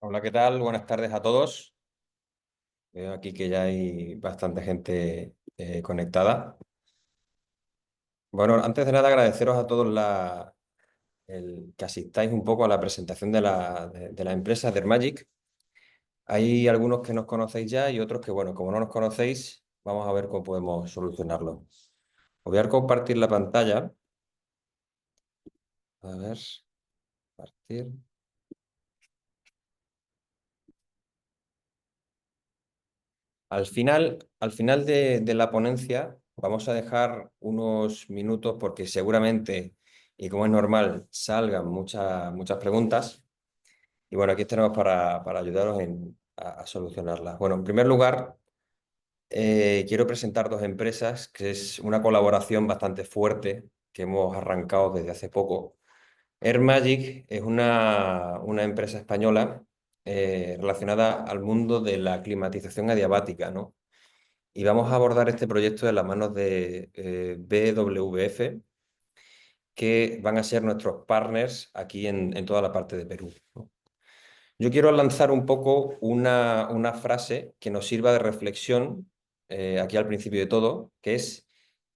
Hola, ¿qué tal? Buenas tardes a todos. Veo aquí que ya hay bastante gente conectada. Bueno, antes de nada agradeceros a todos el que asistáis un poco a la presentación de la empresa Dermagic. Hay algunos que nos conocéis ya y otros que, bueno, como no nos conocéis, vamos a ver cómo podemos solucionarlo. Os voy a compartir la pantalla. A ver, compartir. Al final de la ponencia vamos a dejar unos minutos porque seguramente, y como es normal, salgan muchas preguntas. Y bueno, aquí estaremos para ayudaros a solucionarlas. Bueno, en primer lugar, quiero presentar dos empresas, que es una colaboración bastante fuerte que hemos arrancado desde hace poco. Air Magic es una empresa española relacionada al mundo de la climatización adiabática, ¿no? Y vamos a abordar este proyecto de las manos de BWF, que van a ser nuestros partners aquí en toda la parte de Perú, ¿no? Yo quiero lanzar un poco una frase que nos sirva de reflexión aquí al principio de todo, que es: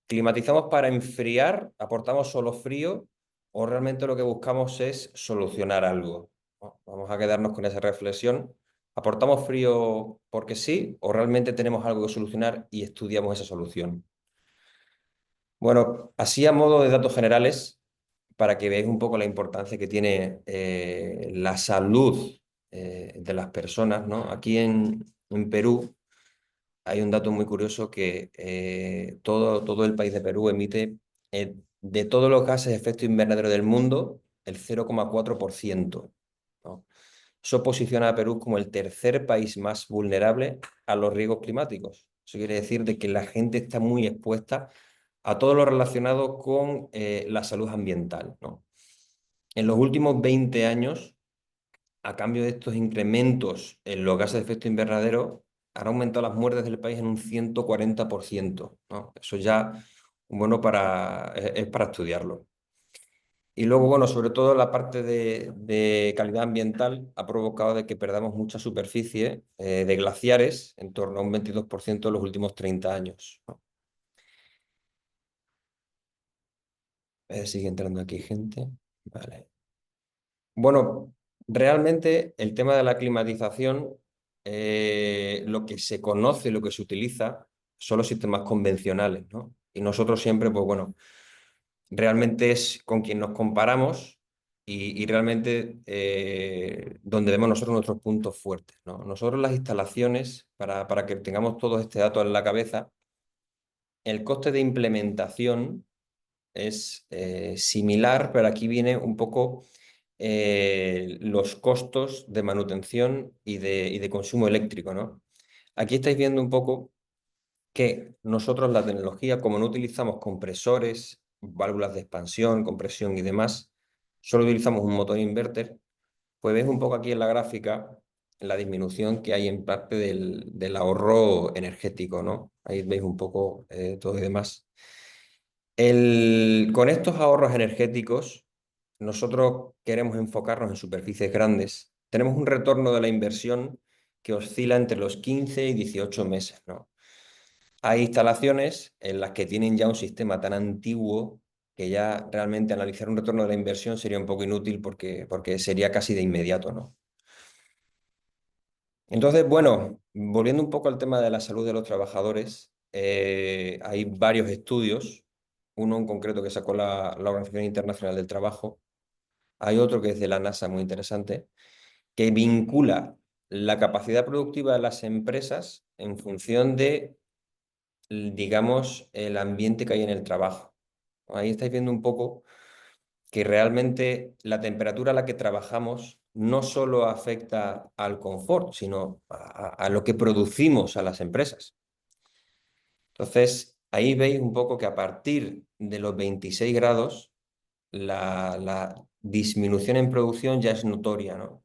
¿climatizamos para enfriar, aportamos solo frío o realmente lo que buscamos es solucionar algo? ¿No? Vamos a quedarnos con esa reflexión. ¿Aportamos frío porque sí o realmente tenemos algo que solucionar y estudiamos esa solución? Bueno, así a modo de datos generales, para que veáis un poco la importancia que tiene la salud de las personas, ¿no? Aquí en Perú hay un dato muy curioso que todo el país de Perú emite de todos los gases de efecto invernadero del mundo el 0,4%, ¿no? Eso posiciona a Perú como el tercer país más vulnerable a los riesgos climáticos. Eso quiere decir de que la gente está muy expuesta a todo lo relacionado con la salud ambiental, ¿no? En los últimos 20 años, a cambio de estos incrementos en los gases de efecto invernadero, han aumentado las muertes del país en un 140%, ¿no? Eso ya, bueno, es para estudiarlo. Y luego, bueno, sobre todo la parte de calidad ambiental ha provocado de que perdamos mucha superficie de glaciares, en torno a un 22% en los últimos 30 años, ¿no? Sigue entrando aquí gente. Vale. Bueno, realmente el tema de la climatización, lo que se conoce, lo que se utiliza, son los sistemas convencionales, ¿no? Y nosotros siempre, pues bueno, realmente es con quien nos comparamos y realmente donde vemos nosotros nuestros puntos fuertes, ¿no? Nosotros las instalaciones, para que tengamos todo este dato en la cabeza, el coste de implementación es similar, pero aquí viene un poco los costos de manutención y de consumo eléctrico, ¿no? Aquí estáis viendo un poco que nosotros la tecnología, como no utilizamos compresores, válvulas de expansión, compresión y demás, solo utilizamos un motor inverter, pues ves un poco aquí en la gráfica la disminución que hay en parte del ahorro energético, ¿no? Ahí veis un poco todo y demás. Con estos ahorros energéticos, nosotros queremos enfocarnos en superficies grandes. Tenemos un retorno de la inversión que oscila entre los 15 y 18 meses, ¿no? Hay instalaciones en las que tienen ya un sistema tan antiguo que ya realmente analizar un retorno de la inversión sería un poco inútil porque sería casi de inmediato, ¿no? Entonces, bueno, volviendo un poco al tema de la salud de los trabajadores, hay varios estudios, uno en concreto que sacó la Organización Internacional del Trabajo, hay otro que es de la NASA muy interesante, que vincula la capacidad productiva de las empresas en función de, digamos, el ambiente que hay en el trabajo. Ahí estáis viendo un poco que realmente la temperatura a la que trabajamos no solo afecta al confort, sino a lo que producimos a las empresas. Entonces, ahí veis un poco que a partir de los 26 grados, la disminución en producción ya es notoria, ¿no?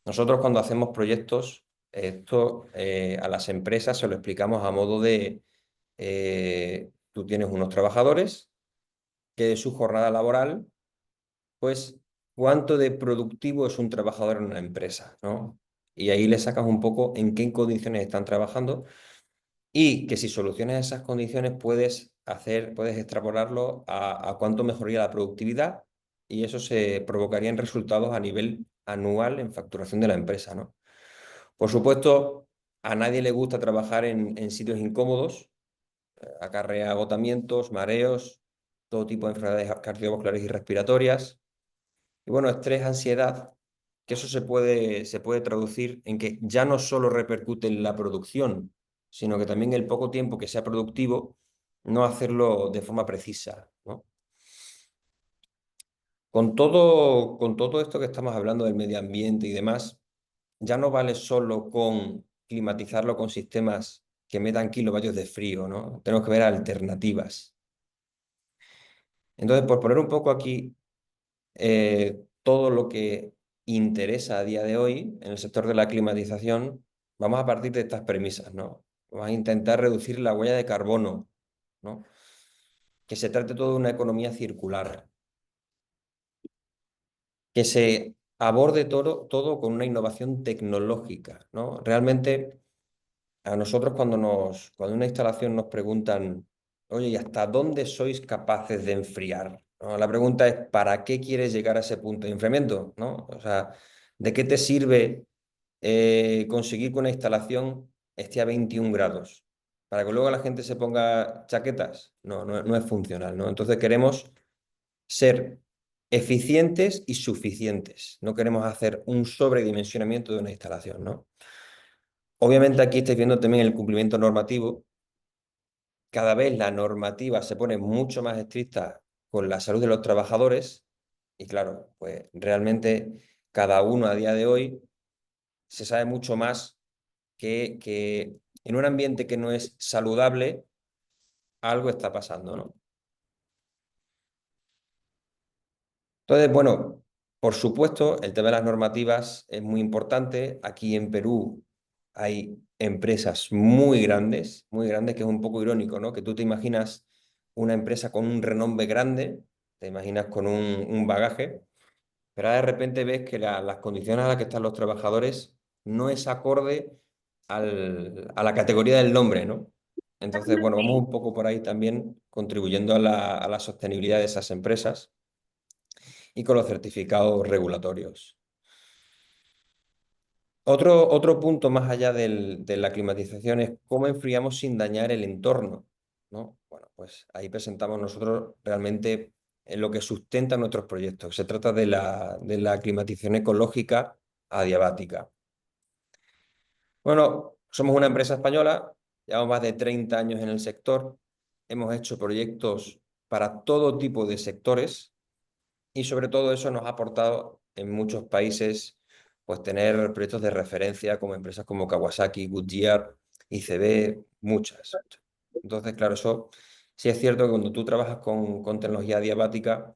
Nosotros cuando hacemos proyectos, esto a las empresas se lo explicamos a modo de, tú tienes unos trabajadores que de su jornada laboral, pues, ¿cuánto de productivo es un trabajador en una empresa, ¿no? y ahí le sacas un poco en qué condiciones están trabajando y que si solucionas esas condiciones puedes extrapolarlo a cuánto mejoraría la productividad y eso se provocaría en resultados a nivel anual en facturación de la empresa, ¿no? Por supuesto, a nadie le gusta trabajar en sitios incómodos, acarrea agotamientos, mareos, todo tipo de enfermedades cardiovasculares y respiratorias. Y bueno, estrés, ansiedad, que eso se puede traducir en que ya no solo repercute en la producción, sino que también el poco tiempo que sea productivo, no hacerlo de forma precisa, ¿no? Con todo esto que estamos hablando del medio ambiente y demás, ya no vale solo con climatizarlo con sistemas que metan kilovatios de frío, ¿no? Tenemos que ver alternativas. Entonces, por poner un poco aquí todo lo que interesa a día de hoy en el sector de la climatización, vamos a partir de estas premisas, ¿no? Vamos a intentar reducir la huella de carbono, ¿no? Que se trate todo de una economía circular, que se aborde todo con una innovación tecnológica, ¿no? Realmente a nosotros cuando en una instalación nos preguntan, oye, ¿y hasta dónde sois capaces de enfriar? ¿No? La pregunta es, ¿para qué quieres llegar a ese punto de enfriamiento? ¿No? O sea, ¿de qué te sirve conseguir que una instalación esté a 21 grados? ¿Para que luego la gente se ponga chaquetas? No es funcional, ¿no? Entonces queremos ser eficientes y suficientes. No queremos hacer un sobredimensionamiento de una instalación, ¿no? Obviamente aquí estáis viendo también el cumplimiento normativo. Cada vez la normativa se pone mucho más estricta con la salud de los trabajadores y claro, pues realmente cada uno a día de hoy se sabe mucho más que en un ambiente que no es saludable, algo está pasando, ¿no? Entonces, bueno, por supuesto, el tema de las normativas es muy importante. Aquí en Perú hay empresas muy grandes, que es un poco irónico, ¿no? Que tú te imaginas una empresa con un renombre grande, te imaginas con un bagaje, pero ahora de repente ves que las condiciones a las que están los trabajadores no es acorde a la categoría del nombre, ¿no? Entonces, bueno, vamos un poco por ahí también contribuyendo a la sostenibilidad de esas empresas y con los certificados regulatorios. Otro punto más allá de la climatización es cómo enfriamos sin dañar el entorno, ¿no? Bueno, pues ahí presentamos nosotros realmente lo que sustenta nuestros proyectos. Se trata de la climatización ecológica adiabática. Bueno, somos una empresa española, llevamos más de 30 años en el sector, hemos hecho proyectos para todo tipo de sectores. Y sobre todo eso nos ha aportado en muchos países pues tener proyectos de referencia como empresas como Kawasaki, Goodyear, ICB, muchas. Entonces, claro, eso sí es cierto que cuando tú trabajas con tecnología adiabática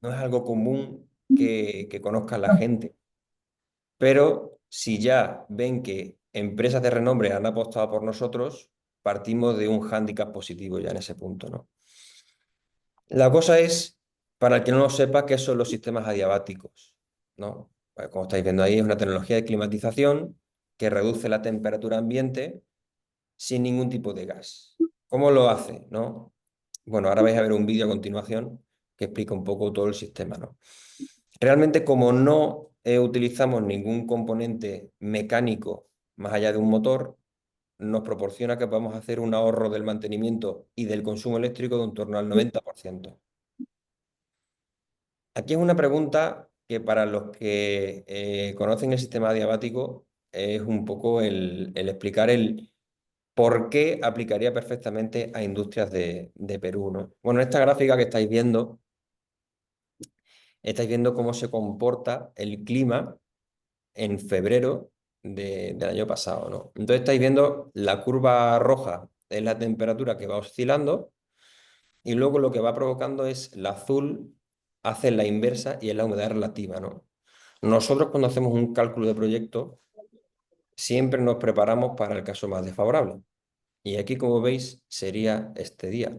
no es algo común que conozca la gente, pero si ya ven que empresas de renombre han apostado por nosotros, partimos de un hándicap positivo ya en ese punto, ¿no? La cosa es, para el que no lo sepa, qué son los sistemas adiabáticos, ¿no? Pues, como estáis viendo ahí, es una tecnología de climatización que reduce la temperatura ambiente sin ningún tipo de gas. ¿Cómo lo hace, no? Bueno, ahora vais a ver un vídeo a continuación que explica un poco todo el sistema, ¿no? Realmente, como no utilizamos ningún componente mecánico más allá de un motor, nos proporciona que podamos hacer un ahorro del mantenimiento y del consumo eléctrico de un torno al 90%. Aquí es una pregunta que para los que conocen el sistema adiabático es un poco el explicar el por qué aplicaría perfectamente a industrias de Perú, ¿no? Bueno, en esta gráfica que estáis viendo cómo se comporta el clima en febrero del año pasado, ¿no? Entonces estáis viendo la curva roja, es la temperatura que va oscilando y luego lo que va provocando es la azul, hace la inversa y es la humedad relativa, ¿no? Nosotros cuando hacemos un cálculo de proyecto, siempre nos preparamos para el caso más desfavorable. Y aquí, como veis, sería este día,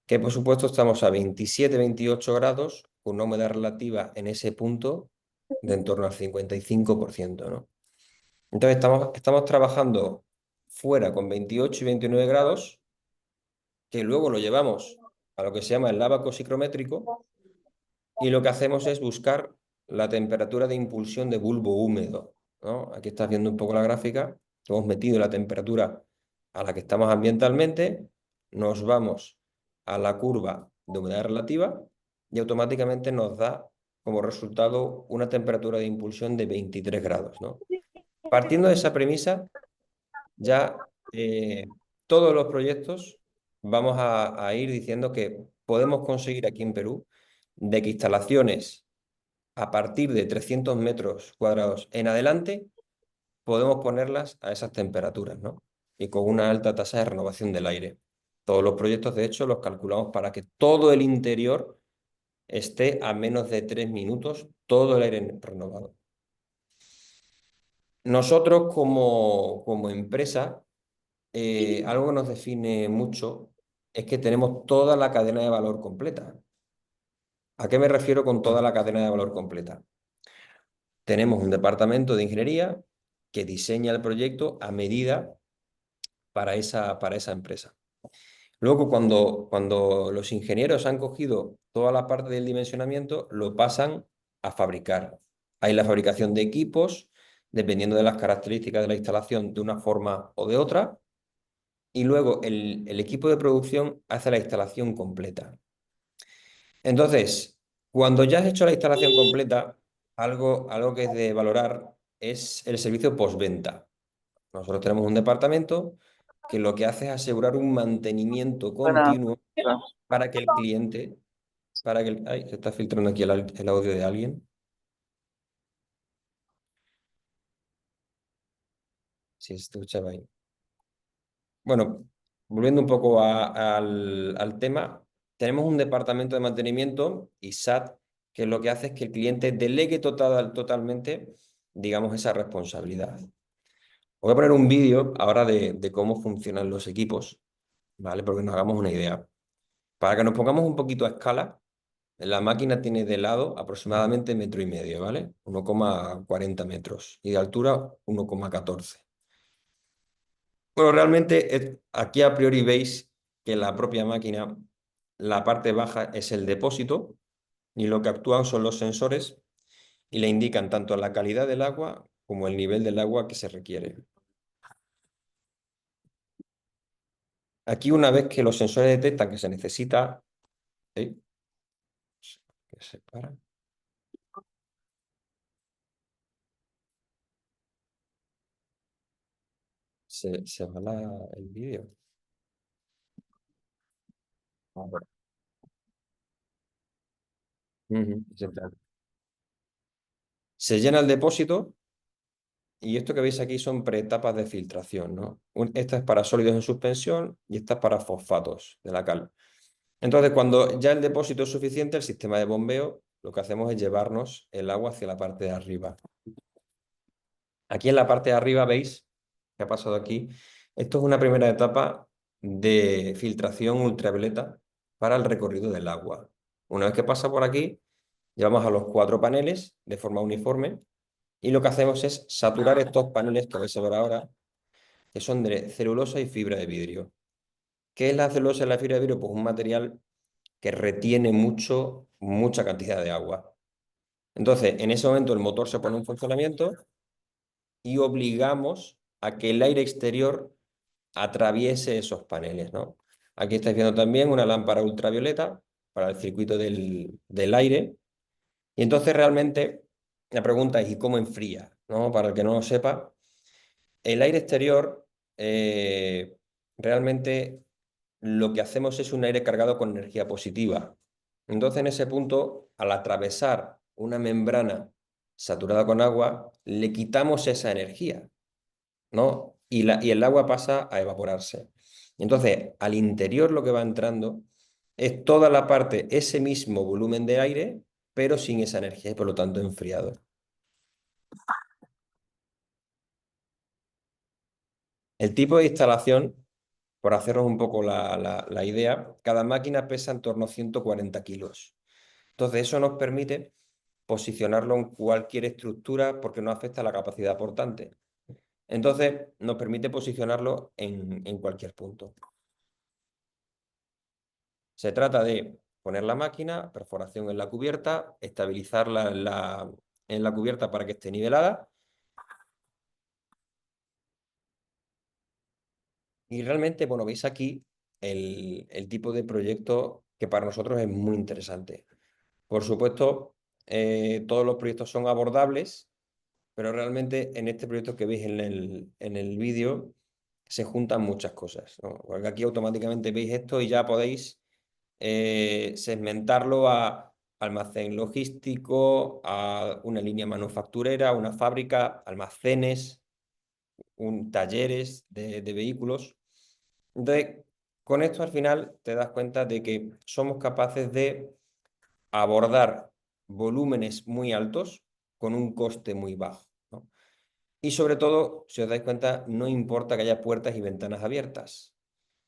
que por supuesto estamos a 27, 28 grados, con una humedad relativa en ese punto de en torno al 55%, ¿no? Entonces estamos trabajando fuera con 28 y 29 grados, que luego lo llevamos a lo que se llama el lavabo psicométrico, y lo que hacemos es buscar la temperatura de impulsión de bulbo húmedo, ¿no? Aquí estás viendo un poco la gráfica. Hemos metido la temperatura a la que estamos ambientalmente, nos vamos a la curva de humedad relativa y automáticamente nos da como resultado una temperatura de impulsión de 23 grados, ¿no? Partiendo de esa premisa, ya todos los proyectos vamos a ir diciendo que podemos conseguir aquí en Perú de que instalaciones a partir de 300 metros cuadrados en adelante podemos ponerlas a esas temperaturas, ¿no? Y con una alta tasa de renovación del aire. Todos los proyectos, de hecho, los calculamos para que todo el interior esté a menos de 3 minutos, todo el aire renovado. Nosotros como empresa, algo que nos define mucho es que tenemos toda la cadena de valor completa. ¿A qué me refiero con toda la cadena de valor completa? Tenemos un departamento de ingeniería que diseña el proyecto a medida para esa empresa. Luego, cuando los ingenieros han cogido toda la parte del dimensionamiento, lo pasan a fabricar. Hay la fabricación de equipos, dependiendo de las características de la instalación, de una forma o de otra, y luego el equipo de producción hace la instalación completa. Entonces, cuando ya has hecho la instalación completa, algo que es de valorar es el servicio postventa. Nosotros tenemos un departamento que lo que hace es asegurar un mantenimiento Para, continuo para que el cliente, ay, se está filtrando aquí el audio de alguien. Si se escuchaba ahí. Bueno, volviendo un poco al tema, tenemos un departamento de mantenimiento, ISAT, que lo que hace es que el cliente delegue totalmente, digamos, esa responsabilidad. Voy a poner un vídeo ahora de cómo funcionan los equipos, ¿vale? Porque nos hagamos una idea. Para que nos pongamos un poquito a escala, la máquina tiene de lado aproximadamente 1,5 metros, ¿vale? 1,40 metros. Y de altura, 1,14. Bueno, realmente aquí a priori veis que la propia máquina, la parte baja es el depósito y lo que actúan son los sensores y le indican tanto la calidad del agua como el nivel del agua que se requiere. Aquí una vez que los sensores detectan que se necesita... ¿eh? Que se para. Se va el vídeo. Ah, bueno. Ujú, se llena el depósito. Y esto que veis aquí son preetapas de filtración, ¿no? Esta es para sólidos en suspensión y esta es para fosfatos de la cal. Entonces, cuando ya el depósito es suficiente, el sistema de bombeo, lo que hacemos es llevarnos el agua hacia la parte de arriba. Aquí en la parte de arriba, ¿veis qué ha pasado aquí? Esto es una primera etapa de filtración ultravioleta para el recorrido del agua. Una vez que pasa por aquí, llevamos a los 4 paneles de forma uniforme y lo que hacemos es saturar estos paneles que vais a ver ahora, que son de celulosa y fibra de vidrio. ¿Qué es la celulosa y la fibra de vidrio? Pues un material que retiene mucha cantidad de agua. Entonces, en ese momento el motor se pone en funcionamiento y obligamos a que el aire exterior atraviese esos paneles, ¿no? Aquí estáis viendo también una lámpara ultravioleta para el circuito del aire. Y entonces realmente la pregunta es, ¿y cómo enfría? ¿No? Para el que no lo sepa, el aire exterior eh, realmente lo que hacemos es un aire cargado con energía positiva. Entonces, en ese punto, al atravesar una membrana saturada con agua, le quitamos esa energía, ¿no? Y el agua pasa a evaporarse. Entonces, al interior lo que va entrando es toda la parte, ese mismo volumen de aire, pero sin esa energía y por lo tanto enfriado. El tipo de instalación, por hacernos un poco la idea, cada máquina pesa en torno a 140 kilos. Entonces, eso nos permite posicionarlo en cualquier estructura porque no afecta a la capacidad portante. Entonces, nos permite posicionarlo en cualquier punto. Se trata de poner la máquina, perforación en la cubierta, estabilizarla en la cubierta para que esté nivelada. Y realmente, bueno, veis aquí el tipo de proyecto que para nosotros es muy interesante. Por supuesto, todos los proyectos son abordables, pero realmente en este proyecto que veis en el vídeo se juntan muchas cosas, ¿no? Porque aquí automáticamente veis esto y ya podéis segmentarlo a almacén logístico, a una línea manufacturera, una fábrica, almacenes, talleres de vehículos. Entonces, con esto al final te das cuenta de que somos capaces de abordar volúmenes muy altos con un coste muy bajo, ¿no? Y sobre todo, si os dais cuenta, no importa que haya puertas y ventanas abiertas.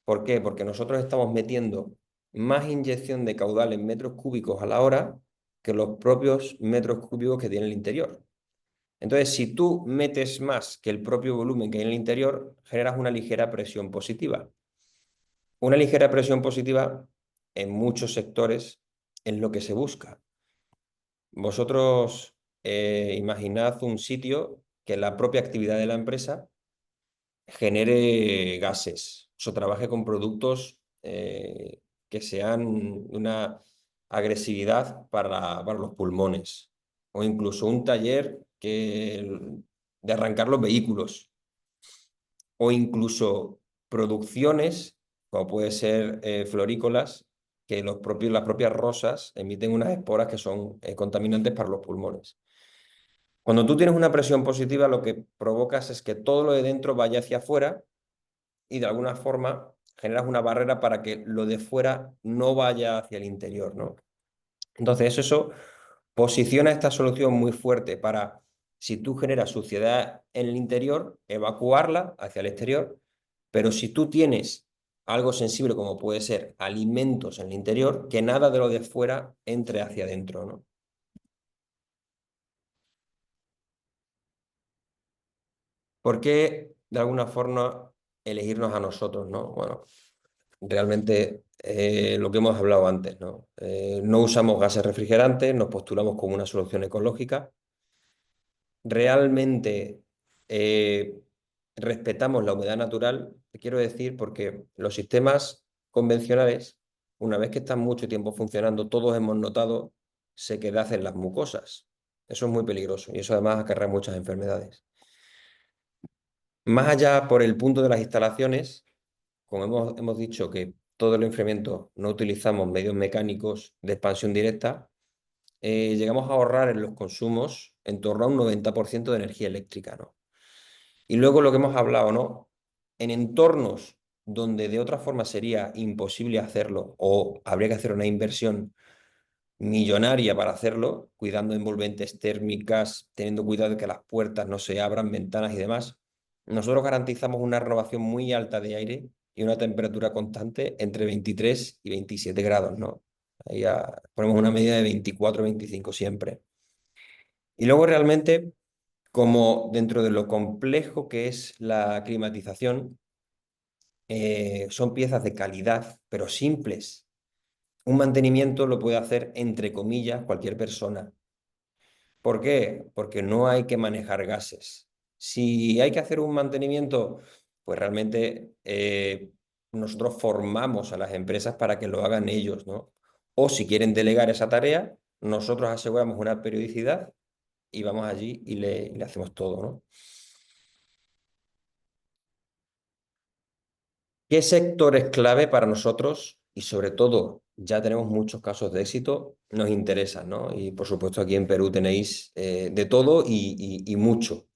¿Por qué? Porque nosotros estamos metiendo más inyección de caudal en metros cúbicos a la hora que los propios metros cúbicos que tiene el interior. Entonces, si tú metes más que el propio volumen que hay en el interior, generas una ligera presión positiva. Una ligera presión positiva en muchos sectores es lo que se busca. Vosotros imaginad un sitio que la propia actividad de la empresa genere gases, o trabaje con productos que sean una agresividad para los pulmones, o incluso un taller de arrancar los vehículos, o incluso producciones, como puede ser florícolas, que las propias rosas emiten unas esporas que son contaminantes para los pulmones. Cuando tú tienes una presión positiva, lo que provocas es que todo lo de dentro vaya hacia afuera y de alguna forma generas una barrera para que lo de fuera no vaya hacia el interior, ¿no? Entonces, eso posiciona esta solución muy fuerte para, si tú generas suciedad en el interior, evacuarla hacia el exterior, pero si tú tienes algo sensible como puede ser alimentos en el interior, que nada de lo de fuera entre hacia adentro, ¿no? ¿Por qué de alguna forma elegirnos a nosotros, ¿no? Bueno, realmente lo que hemos hablado antes, ¿no? No usamos gases refrigerantes, nos postulamos como una solución ecológica. Realmente eh, respetamos la humedad natural, te quiero decir, porque los sistemas convencionales, una vez que están mucho tiempo funcionando, todos hemos notado sequedad en las mucosas. Eso es muy peligroso y eso además acarrea muchas enfermedades. Más allá por el punto de las instalaciones, como hemos dicho que todo el enfriamiento no utilizamos medios mecánicos de expansión directa, llegamos a ahorrar en los consumos en torno a un 90% de energía eléctrica, ¿no? Y luego lo que hemos hablado, ¿no? En entornos donde de otra forma sería imposible hacerlo o habría que hacer una inversión millonaria para hacerlo, cuidando envolventes térmicas, teniendo cuidado de que las puertas no se abran, ventanas y demás, nosotros garantizamos una renovación muy alta de aire y una temperatura constante entre 23 y 27 grados, ¿no? Ahí ponemos una medida de 24 25 siempre. Y luego realmente, como dentro de lo complejo que es la climatización, son piezas de calidad, pero simples. Un mantenimiento lo puede hacer, entre comillas, cualquier persona. ¿Por qué? Porque no hay que manejar gases. Si hay que hacer un mantenimiento, pues realmente nosotros formamos a las empresas para que lo hagan ellos, ¿no? O si quieren delegar esa tarea, nosotros aseguramos una periodicidad y vamos allí y le hacemos todo, ¿no? ¿Qué sector es clave para nosotros? Y sobre todo, ya tenemos muchos casos de éxito, nos interesan, ¿no? Y por supuesto aquí en Perú tenéis de todo y mucho.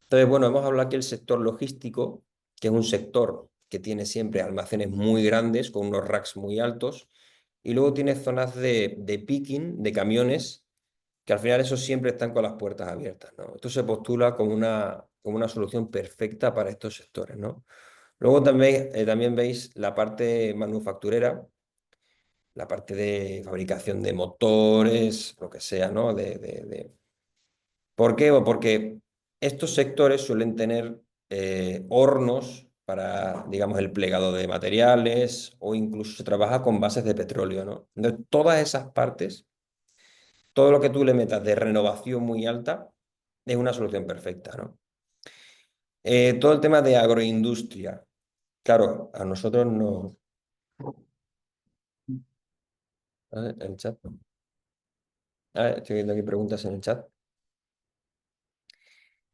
Entonces, bueno, hemos hablado aquí del sector logístico, que es un sector que tiene siempre almacenes muy grandes, con unos racks muy altos, y luego tiene zonas de picking, de camiones, que al final esos siempre están con las puertas abiertas, ¿no? Esto se postula como una solución perfecta para estos sectores, ¿no? Luego también veis la parte manufacturera, la parte de fabricación de motores, lo que sea, ¿no? ¿Por qué? Porque Estos sectores suelen tener hornos para, digamos, el plegado de materiales o incluso se trabaja con bases de petróleo, ¿no? Entonces, todas esas partes, todo lo que tú le metas de renovación muy alta, es una solución perfecta, ¿no? Todo el tema de agroindustria. Claro, a nosotros no. A ver, el chat. A ver, estoy viendo aquí preguntas en el chat.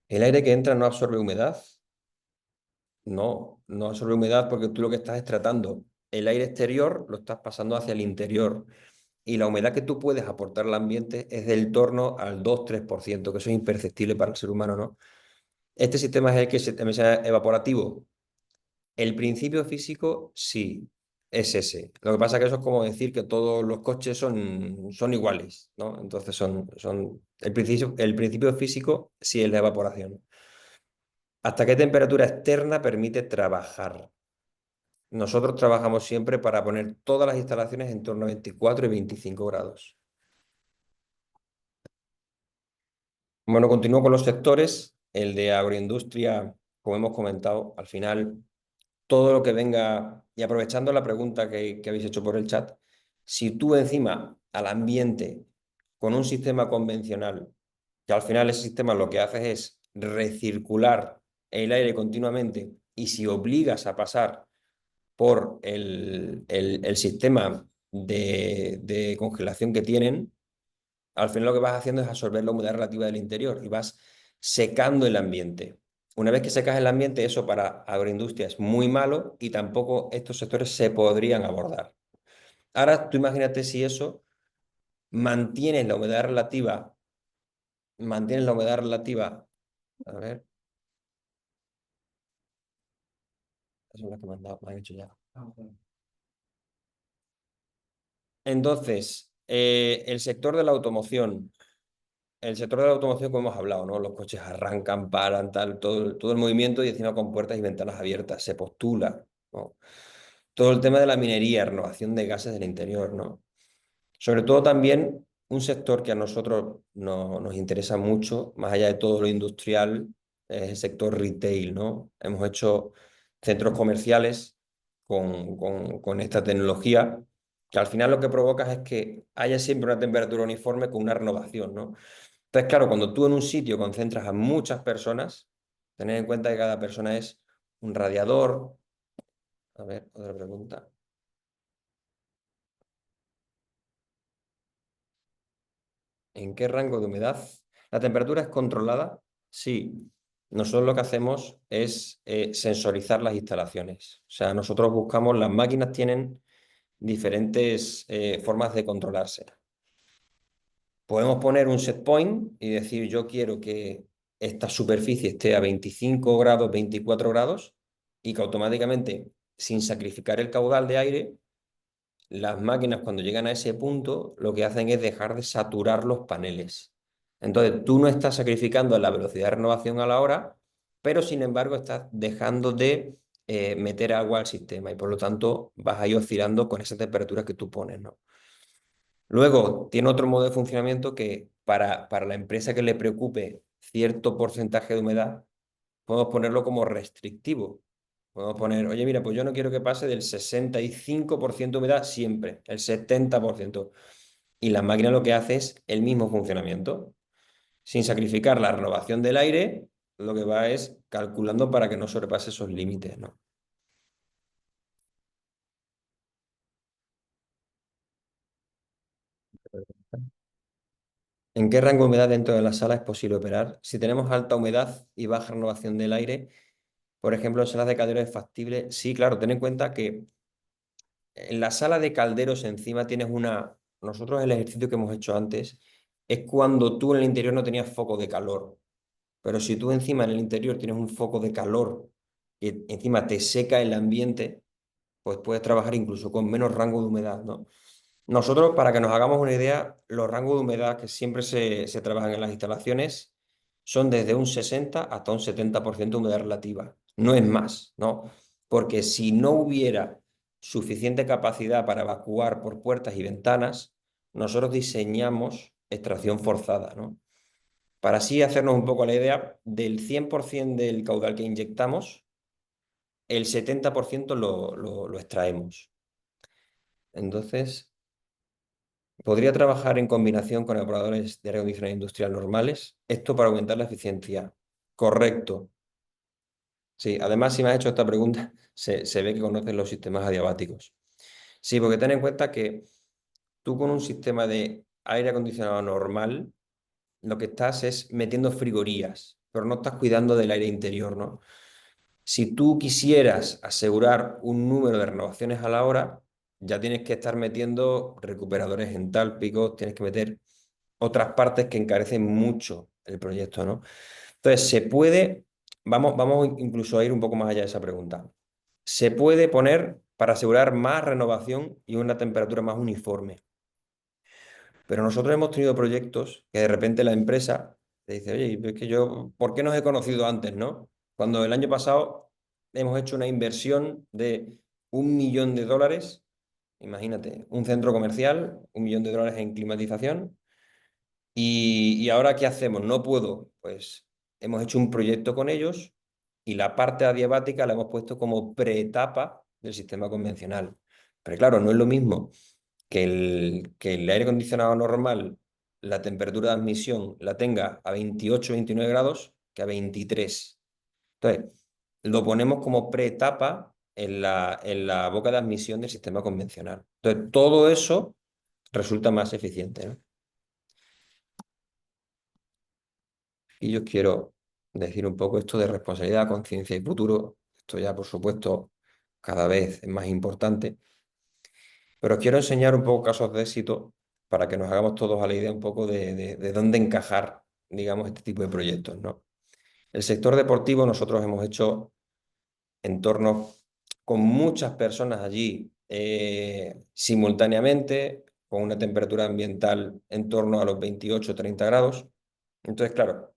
¿El aire que entra no absorbe humedad? No, no absorbe humedad porque tú lo que estás es tratando el aire exterior, lo estás pasando hacia el interior. Y la humedad que tú puedes aportar al ambiente es del torno al 2-3%, que eso es imperceptible para el ser humano, ¿no? Este sistema es el que se también sea evaporativo. El principio físico, sí, es ese. Lo que pasa es que eso es como decir que todos los coches son iguales, ¿no? Entonces el principio físico sí es la evaporación. ¿Hasta qué temperatura externa permite trabajar? Nosotros trabajamos siempre para poner todas las instalaciones en torno a 24 y 25 grados. Bueno, continúo con los sectores. El de agroindustria, como hemos comentado, al final, todo lo que venga, y aprovechando la pregunta que habéis hecho por el chat, si tú encima al ambiente con un sistema convencional, que al final ese sistema lo que hace es recircular el aire continuamente, y si obligas a pasar por el sistema de congelación que tienen, al final lo que vas haciendo es absorber la humedad relativa del interior y vas secando el ambiente. Una vez que secas el ambiente, eso para agroindustria es muy malo y tampoco estos sectores se podrían abordar. Ahora tú imagínate si eso mantienes la humedad relativa, mantienes la humedad relativa, a ver, eso es lo que me han hecho ya. Entonces, el sector de la automoción. El sector de la automoción, como hemos hablado, ¿no? Los coches arrancan, paran, tal, todo el movimiento y encima con puertas y ventanas abiertas, se postula, ¿no? Todo el tema de la minería, renovación de gases del interior, ¿no? Sobre todo también un sector que a nosotros nos interesa mucho, más allá de todo lo industrial, es el sector retail, ¿no? Hemos hecho centros comerciales con esta tecnología, que al final lo que provoca es que haya siempre una temperatura uniforme con una renovación, ¿no? Entonces, claro, cuando tú en un sitio concentras a muchas personas, tened en cuenta que cada persona es un radiador. A ver, otra pregunta. ¿En qué rango de humedad? ¿La temperatura es controlada? Sí. Nosotros lo que hacemos es sensorizar las instalaciones. O sea, nosotros buscamos, las máquinas tienen diferentes formas de controlarse. Podemos poner un set point y decir, yo quiero que esta superficie esté a 25 grados, 24 grados, y que automáticamente, sin sacrificar el caudal de aire, las máquinas cuando llegan a ese punto lo que hacen es dejar de saturar los paneles. Entonces, tú no estás sacrificando la velocidad de renovación a la hora, pero sin embargo estás dejando de meter agua al sistema y por lo tanto vas ahí oscilando con esa temperatura que tú pones, ¿no? Luego, tiene otro modo de funcionamiento que para la empresa que le preocupe cierto porcentaje de humedad, podemos ponerlo como restrictivo. Podemos poner, oye, mira, pues yo no quiero que pase del 65% de humedad siempre, el 70%. Y la máquina lo que hace es el mismo funcionamiento. Sin sacrificar la renovación del aire, lo que va es calculando para que no sobrepase esos límites, ¿no? ¿En qué rango de humedad dentro de la sala es posible operar? Si tenemos alta humedad y baja renovación del aire, por ejemplo, en salas de calderos es factible. Sí, claro, ten en cuenta que en la sala de calderos encima tienes una. Nosotros el ejercicio que hemos hecho antes es cuando tú en el interior no tenías foco de calor. Pero si tú encima en el interior tienes un foco de calor y encima te seca el ambiente, pues puedes trabajar incluso con menos rango de humedad, ¿no? Nosotros, para que nos hagamos una idea, los rangos de humedad que siempre se trabajan en las instalaciones son desde un 60 hasta un 70% de humedad relativa. No es más, ¿no? Porque si no hubiera suficiente capacidad para evacuar por puertas y ventanas, nosotros diseñamos extracción forzada, ¿no? para así hacernos un poco la idea, del 100% del caudal que inyectamos, el 70% lo extraemos. Entonces, podría trabajar en combinación con evaporadores de aire acondicionado industrial normales. Esto para aumentar la eficiencia. Correcto. Sí, además, si me has hecho esta pregunta, se ve que conoces los sistemas adiabáticos. Sí, porque ten en cuenta que tú con un sistema de aire acondicionado normal, lo que estás es metiendo frigorías, pero no estás cuidando del aire interior, ¿no? Si tú quisieras asegurar un número de renovaciones a la hora, ya tienes que estar metiendo recuperadores entálpicos, tienes que meter otras partes que encarecen mucho el proyecto, ¿no? Entonces, se puede, vamos incluso a ir un poco más allá de esa pregunta. Se puede poner para asegurar más renovación y una temperatura más uniforme. Pero nosotros hemos tenido proyectos que de repente la empresa te dice, oye, es que yo, ¿por qué no os he conocido antes, no? Cuando el año pasado hemos hecho una inversión de $1 millón, imagínate, un centro comercial, $1 millón en climatización, y ahora ¿qué hacemos? No puedo. Pues hemos hecho un proyecto con ellos y la parte adiabática la hemos puesto como preetapa del sistema convencional. Pero claro, no es lo mismo que el aire acondicionado normal, la temperatura de admisión la tenga a 28 29 grados que a 23. Entonces, lo ponemos como preetapa en la boca de admisión del sistema convencional. Entonces, todo eso resulta más eficiente, ¿no? Y yo quiero decir un poco esto de responsabilidad, conciencia y futuro. Esto ya, por supuesto, cada vez es más importante. Pero os quiero enseñar un poco casos de éxito para que nos hagamos todos a la idea un poco de dónde encajar, digamos, este tipo de proyectos, ¿no? El sector deportivo, nosotros hemos hecho entornos con muchas personas allí simultáneamente, con una temperatura ambiental en torno a los 28 30 grados. Entonces, claro,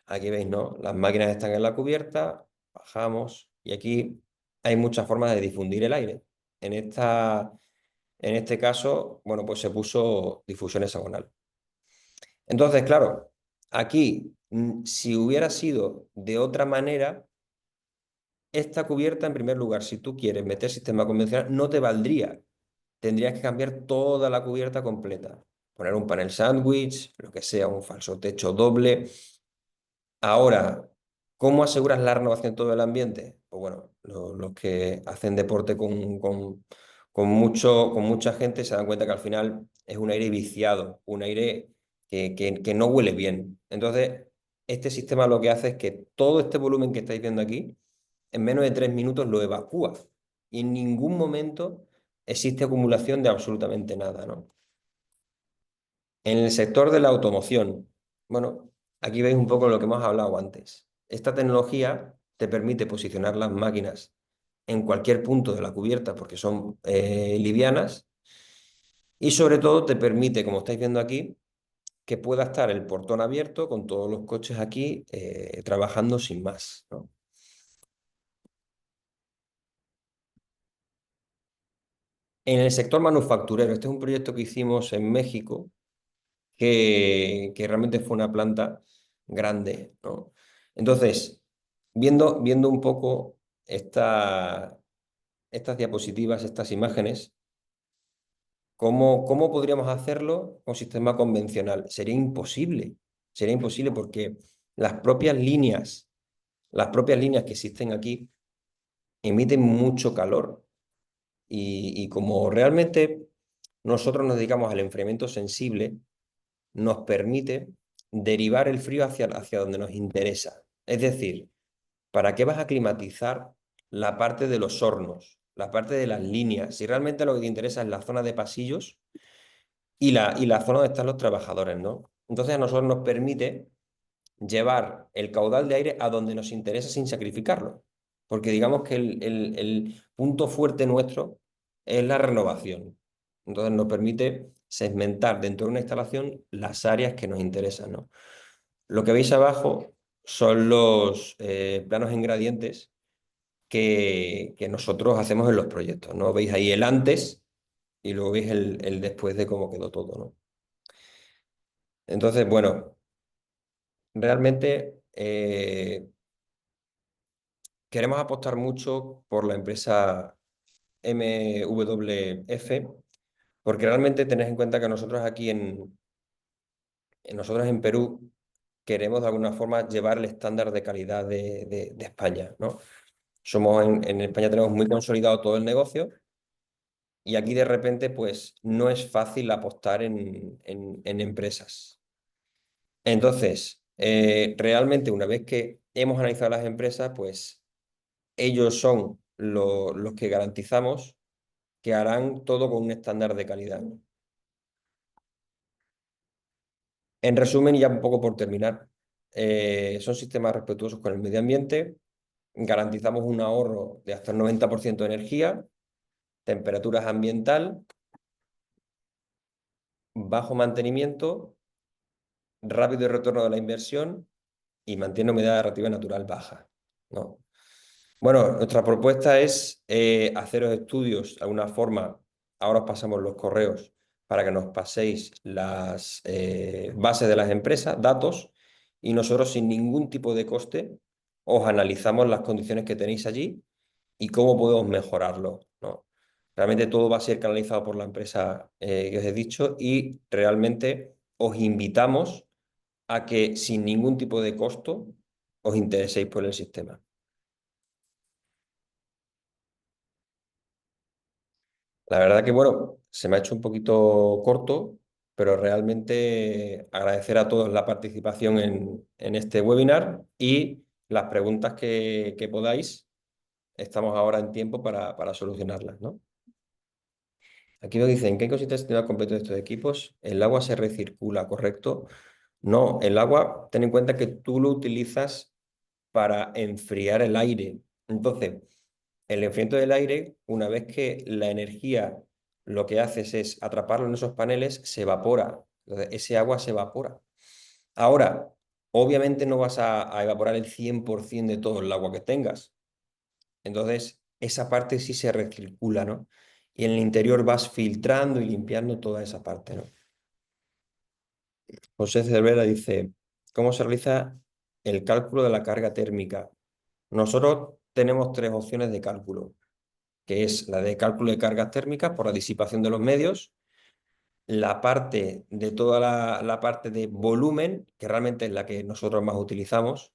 aquí veis, ¿no? Las máquinas están en la cubierta, bajamos y aquí hay muchas formas de difundir el aire. En este caso, bueno, pues se puso difusión hexagonal. Entonces, claro, aquí, si hubiera sido de otra manera, esta cubierta, en primer lugar, si tú quieres meter sistema convencional, no te valdría. Tendrías que cambiar toda la cubierta completa. Poner un panel sándwich, lo que sea, un falso techo doble. Ahora, ¿cómo aseguras la renovación de todo el ambiente? Pues bueno, los que hacen deporte con mucha gente se dan cuenta que al final es un aire viciado, un aire que no huele bien. Entonces, este sistema lo que hace es que todo este volumen que estáis viendo aquí, en menos de 3 minutos lo evacúa. Y en ningún momento existe acumulación de absolutamente nada, ¿no? En el sector de la automoción, bueno, aquí veis un poco lo que hemos hablado antes. Esta tecnología te permite posicionar las máquinas en cualquier punto de la cubierta porque son livianas y sobre todo te permite, como estáis viendo aquí, que pueda estar el portón abierto con todos los coches aquí trabajando sin más, ¿no? En el sector manufacturero, este es un proyecto que hicimos en México que realmente fue una planta grande, ¿no? Entonces, viendo un poco estas diapositivas, estas imágenes, ¿cómo podríamos hacerlo con sistema convencional? Sería imposible porque las propias líneas, las propias líneas que existen aquí emiten mucho calor y como realmente nosotros nos dedicamos al enfriamiento sensible, nos permite derivar el frío hacia donde nos interesa. Es decir, ¿para qué vas a climatizar la parte de los hornos, la parte de las líneas? Si realmente lo que te interesa es la zona de pasillos y la zona donde están los trabajadores, ¿no? Entonces a nosotros nos permite llevar el caudal de aire a donde nos interesa sin sacrificarlo. Porque digamos que el punto fuerte nuestro es la renovación. Entonces nos permite segmentar dentro de una instalación las áreas que nos interesan, ¿no? Lo que veis abajo son los planos en gradientes que nosotros hacemos en los proyectos, ¿no? Veis ahí el antes y luego veis el después de cómo quedó todo, ¿no? Entonces, bueno. realmente queremos apostar mucho por la empresa MWF, porque realmente tenés en cuenta que nosotros aquí nosotros en Perú queremos de alguna forma llevar el estándar de calidad de España, ¿no? En España tenemos muy consolidado todo el negocio y aquí de repente pues no es fácil apostar en empresas. Entonces, realmente una vez que hemos analizado las empresas, pues ellos son los que garantizamos que harán todo con un estándar de calidad. En resumen, y ya un poco por terminar, son sistemas respetuosos con el medio ambiente, garantizamos un ahorro de hasta el 90% de energía, temperaturas ambiental, bajo mantenimiento, rápido retorno de la inversión y mantiene humedad relativa natural baja, ¿no? Bueno, nuestra propuesta es haceros estudios de alguna forma. Ahora os pasamos los correos para que nos paséis las bases de las empresas, datos, y nosotros sin ningún tipo de coste os analizamos las condiciones que tenéis allí y cómo podemos mejorarlo, ¿no? Realmente todo va a ser canalizado por la empresa que os he dicho y realmente os invitamos a que sin ningún tipo de costo os intereséis por el sistema. La verdad que, bueno, se me ha hecho un poquito corto, pero realmente agradecer a todos la participación en este webinar y las preguntas que podáis. Estamos ahora en tiempo para solucionarlas, ¿no? Aquí nos dicen, ¿en qué consiste el sistema completo de estos equipos? El agua se recircula, ¿correcto? No, el agua, ten en cuenta que tú lo utilizas para enfriar el aire. Entonces, el enfriamiento del aire, una vez que la energía lo que haces es atraparlo en esos paneles, se evapora. Entonces, ese agua se evapora. Ahora, obviamente no vas a evaporar el 100% de todo el agua que tengas. Entonces, esa parte sí se recircula, ¿no? Y en el interior vas filtrando y limpiando toda esa parte, ¿no? José Cervera dice, ¿cómo se realiza el cálculo de la carga térmica? Nosotros tenemos tres opciones de cálculo, que es la de cálculo de cargas térmicas por la disipación de los medios, la parte de toda la parte de volumen, que realmente es la que nosotros más utilizamos,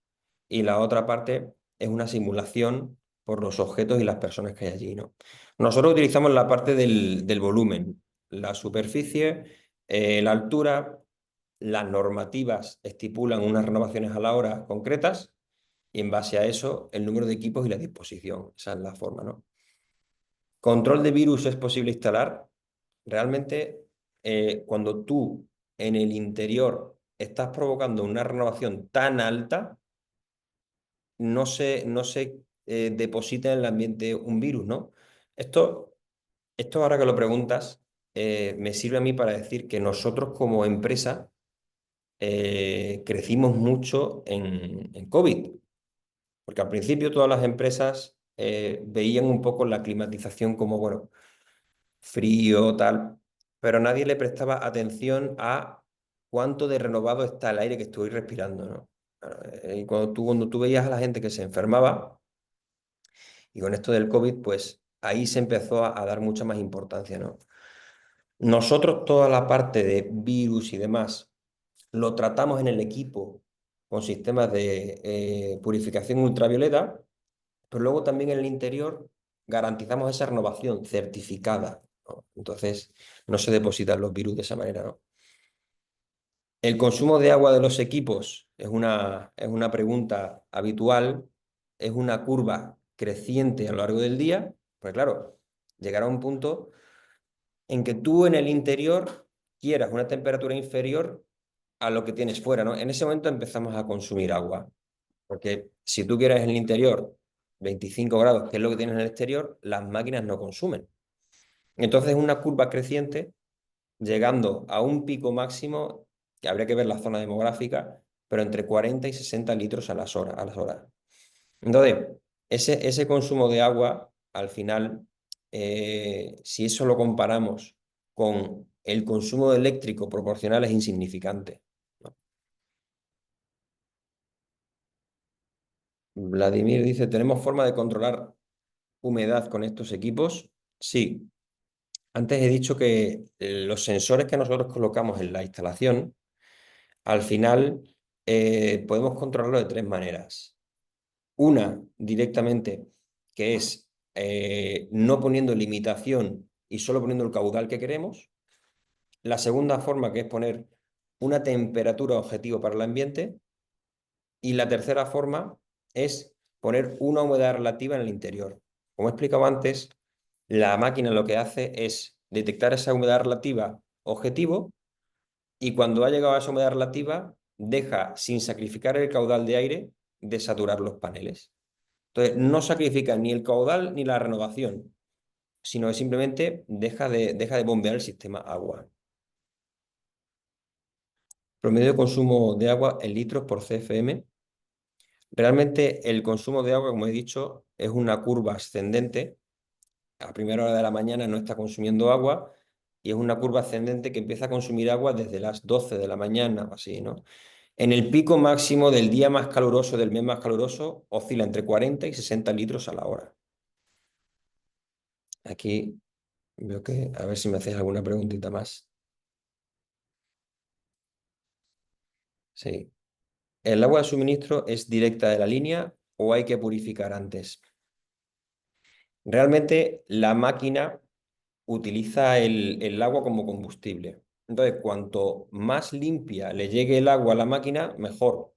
y la otra parte es una simulación por los objetos y las personas que hay allí, ¿no? Nosotros utilizamos la parte del volumen, la superficie, la altura, las normativas estipulan unas renovaciones a la hora concretas y en base a eso el número de equipos y la disposición. Esa es la forma, ¿no? Control de virus es posible instalar. Realmente, cuando tú en el interior estás provocando una renovación tan alta, no se deposita en el ambiente un virus, ¿no? Esto, esto ahora que lo preguntas, me sirve a mí para decir que nosotros como empresa crecimos mucho en COVID, porque al principio todas las empresas veían un poco la climatización como, bueno, frío, tal, pero nadie le prestaba atención a cuánto de renovado está el aire que estoy respirando, ¿no? Y cuando tú veías a la gente que se enfermaba, y con esto del COVID, pues ahí se empezó a dar mucha más importancia, ¿no? Nosotros toda la parte de virus y demás lo tratamos en el equipo con sistemas de purificación ultravioleta, pero luego también en el interior garantizamos esa renovación certificada, ¿no? Entonces, no se depositan los virus de esa manera, ¿no? El consumo de agua de los equipos es una pregunta habitual, es una curva creciente a lo largo del día, pues claro, llegará un punto en que tú en el interior quieras una temperatura inferior a lo que tienes fuera, ¿no? En ese momento empezamos a consumir agua. Porque si tú quieres en el interior 25 grados, que es lo que tienes en el exterior, las máquinas no consumen. Entonces es una curva creciente, llegando a un pico máximo, que habría que ver la zona demográfica, pero entre 40 y 60 litros a las horas. Entonces, ese consumo de agua, al final, si eso lo comparamos con el consumo eléctrico proporcional, es insignificante, ¿no? Vladimir dice, ¿tenemos forma de controlar humedad con estos equipos? Sí. Antes he dicho que los sensores que nosotros colocamos en la instalación, al final podemos controlarlo de tres maneras. Una, directamente, que es no poniendo limitación y solo poniendo el caudal que queremos. La segunda forma, que es poner una temperatura objetivo para el ambiente. Y la tercera forma es poner una humedad relativa en el interior. Como he explicado antes, la máquina lo que hace es detectar esa humedad relativa objetivo y cuando ha llegado a esa humedad relativa, deja, sin sacrificar el caudal de aire, de saturar los paneles. Entonces, no sacrifica ni el caudal ni la renovación, sino que simplemente deja de bombear el sistema agua. Promedio de consumo de agua en litros por CFM. Realmente el consumo de agua, como he dicho, es una curva ascendente. A primera hora de la mañana no está consumiendo agua y es una curva ascendente que empieza a consumir agua desde las 12 de la mañana o así, ¿no? En el pico máximo del día más caluroso, del mes más caluroso, oscila entre 40 y 60 litros a la hora. Aquí veo que, a ver si me hacéis alguna preguntita más. Sí. ¿El agua de suministro es directa de la línea o hay que purificar antes? Realmente la máquina utiliza el agua como combustible. Entonces, cuanto más limpia le llegue el agua a la máquina, mejor.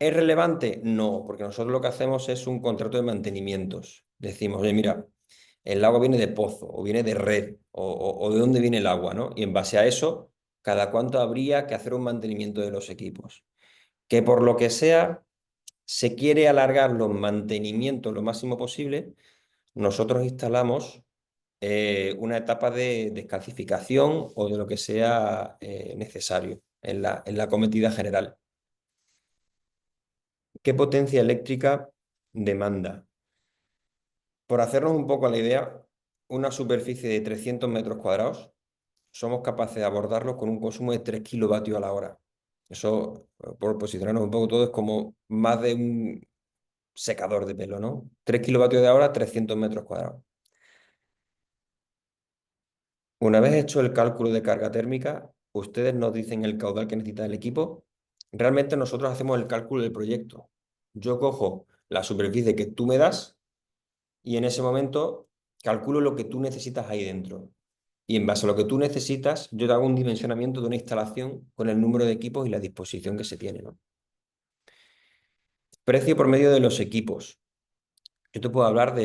¿Es relevante? No, porque nosotros lo que hacemos es un contrato de mantenimientos. Decimos, oye, mira, el agua viene de pozo o viene de red o de dónde viene el agua, ¿no? Y en base a eso, cada cuánto habría que hacer un mantenimiento de los equipos. Que por lo que sea, se quiere alargar los mantenimientos lo máximo posible, nosotros instalamos una etapa de descalcificación o de lo que sea necesario en la cometida general. ¿Qué potencia eléctrica demanda? Por hacernos un poco la idea, una superficie de 300 metros cuadrados, somos capaces de abordarlo con un consumo de 3 kilovatios a la hora. Eso, por posicionarnos un poco todo, es como más de un secador de pelo, ¿no? 3 kilovatios de hora, 300 metros cuadrados. Una vez hecho el cálculo de carga térmica, ustedes nos dicen el caudal que necesita el equipo. Realmente nosotros hacemos el cálculo del proyecto. Yo cojo la superficie que tú me das y en ese momento calculo lo que tú necesitas ahí dentro. Y en base a lo que tú necesitas, yo te hago un dimensionamiento de una instalación con el número de equipos y la disposición que se tiene, ¿no? Precio por medio de los equipos. Yo te puedo hablar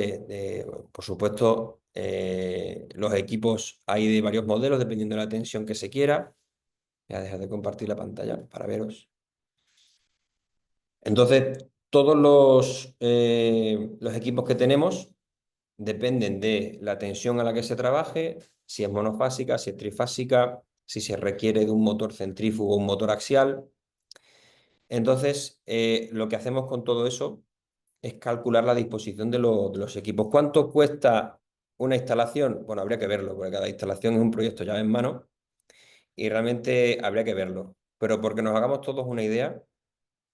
por supuesto, los equipos hay de varios modelos dependiendo de la tensión que se quiera. Voy a dejar de compartir la pantalla para veros. Entonces, todos los equipos que tenemos dependen de la tensión a la que se trabaje, si es monofásica, si es trifásica, si se requiere de un motor centrífugo o un motor axial. Entonces, lo que hacemos con todo eso es calcular la disposición de los equipos. ¿Cuánto cuesta una instalación? Bueno, habría que verlo, porque cada instalación es un proyecto llave en mano y realmente habría que verlo. Pero porque nos hagamos todos una idea,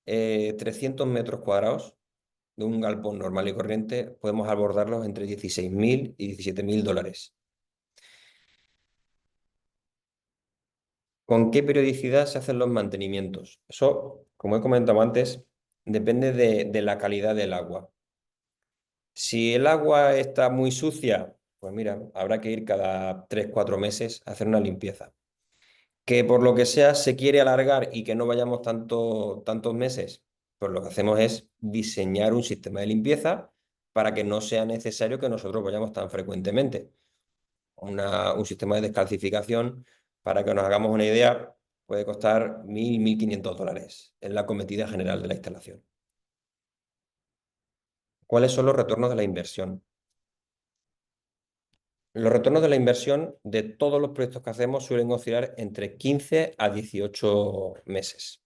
300 metros cuadrados de un galpón normal y corriente podemos abordarlos entre 16.000 y 17.000 dólares. ¿Con qué periodicidad se hacen los mantenimientos? Eso, como he comentado antes, depende de la calidad del agua. Si el agua está muy sucia, pues mira, habrá que ir cada 3 o 4 meses a hacer una limpieza. Que por lo que sea se quiere alargar y que no vayamos tantos meses, pues lo que hacemos es diseñar un sistema de limpieza para que no sea necesario que nosotros vayamos tan frecuentemente. Un sistema de descalcificación, para que nos hagamos una idea, puede costar 1.000, 1.500 dólares en la cometida general de la instalación. ¿Cuáles son los retornos de la inversión? Los retornos de la inversión de todos los proyectos que hacemos suelen oscilar entre 15 a 18 meses.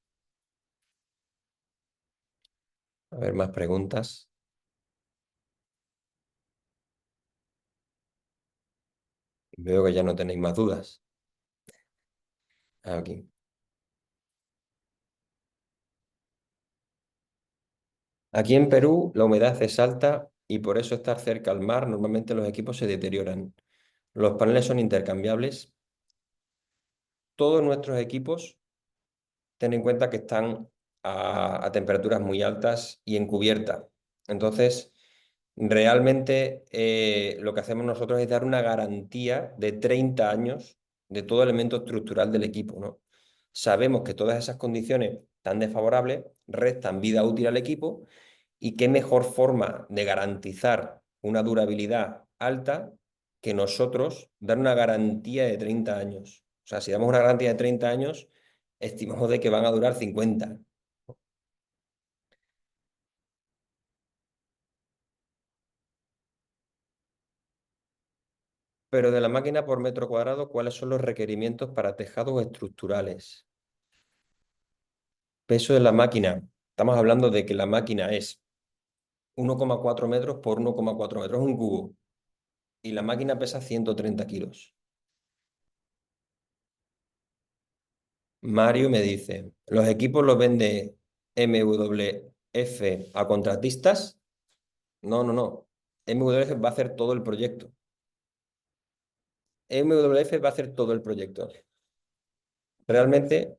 A ver, más preguntas. Veo que ya no tenéis más dudas. Aquí. Aquí en Perú la humedad es alta y por eso estar cerca al mar normalmente los equipos se deterioran. Los paneles son intercambiables. Todos nuestros equipos, ten en cuenta que están a temperaturas muy altas y en cubierta. Entonces, realmente lo que hacemos nosotros es dar una garantía de 30 años de todo elemento estructural del equipo, ¿no? Sabemos que todas esas condiciones tan desfavorables restan vida útil al equipo y qué mejor forma de garantizar una durabilidad alta que nosotros dar una garantía de 30 años. O sea, si damos una garantía de 30 años, estimamos de que van a durar 50. Pero de la máquina por metro cuadrado, ¿cuáles son los requerimientos para tejados estructurales? Peso de la máquina. Estamos hablando de que la máquina es 1,4 metros por 1,4 metros, es un cubo. Y la máquina pesa 130 kilos. Mario me dice, ¿los equipos los vende MWF a contratistas? No, no, no. MWF va a hacer todo el proyecto. MWF va a hacer todo el proyecto. Realmente,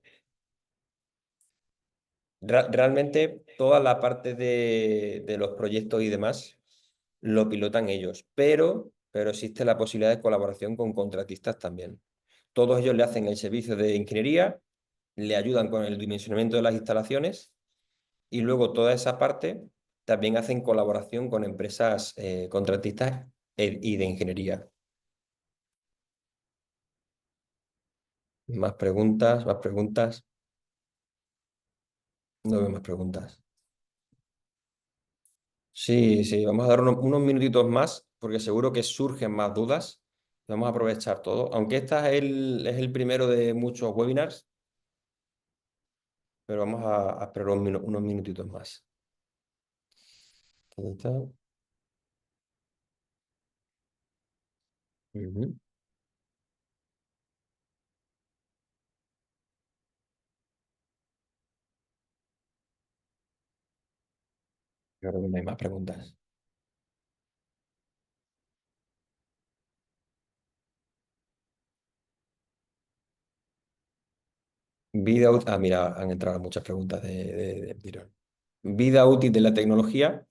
realmente toda la parte de los proyectos y demás lo pilotan ellos, pero existe la posibilidad de colaboración con contratistas también. Todos ellos le hacen el servicio de ingeniería, le ayudan con el dimensionamiento de las instalaciones y luego toda esa parte también hacen colaboración con empresas contratistas y de ingeniería. Más preguntas, más preguntas. No veo más preguntas. Sí, sí, vamos a dar unos minutitos más porque seguro que surgen más dudas. Vamos a aprovechar todo. Aunque este es el primero de muchos webinars, pero vamos a esperar unos minutitos más. Ahí está. Ujú. Yo creo que no hay más preguntas. Mira, han entrado muchas preguntas del tirón. Vida útil de la tecnología.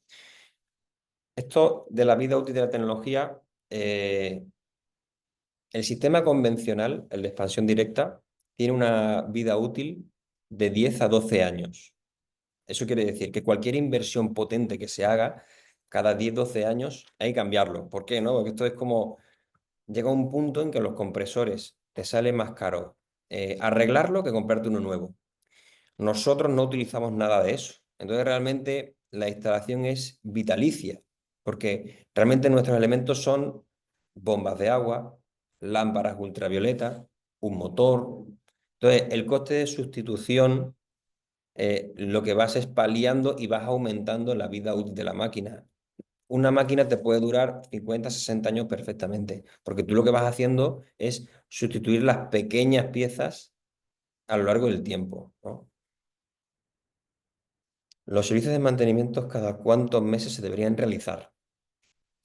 Esto de la vida útil de la tecnología, el sistema convencional, el de expansión directa, tiene una vida útil de 10 a 12 años. Eso quiere decir que cualquier inversión potente que se haga, cada 10 12 años hay que cambiarlo. ¿Por qué no? Porque esto es como, llega un punto en que los compresores te sale más caro arreglarlo que comprarte uno nuevo. Nosotros no utilizamos nada de eso. Entonces realmente la instalación es vitalicia, porque realmente nuestros elementos son bombas de agua, lámparas ultravioleta, un motor. Entonces el coste de sustitución lo que vas es paliando y vas aumentando la vida útil de la máquina. Una máquina te puede durar 50 60 años perfectamente, porque tú lo que vas haciendo es sustituir las pequeñas piezas a lo largo del tiempo, ¿no? Los servicios de mantenimiento, ¿cada cuántos meses se deberían realizar?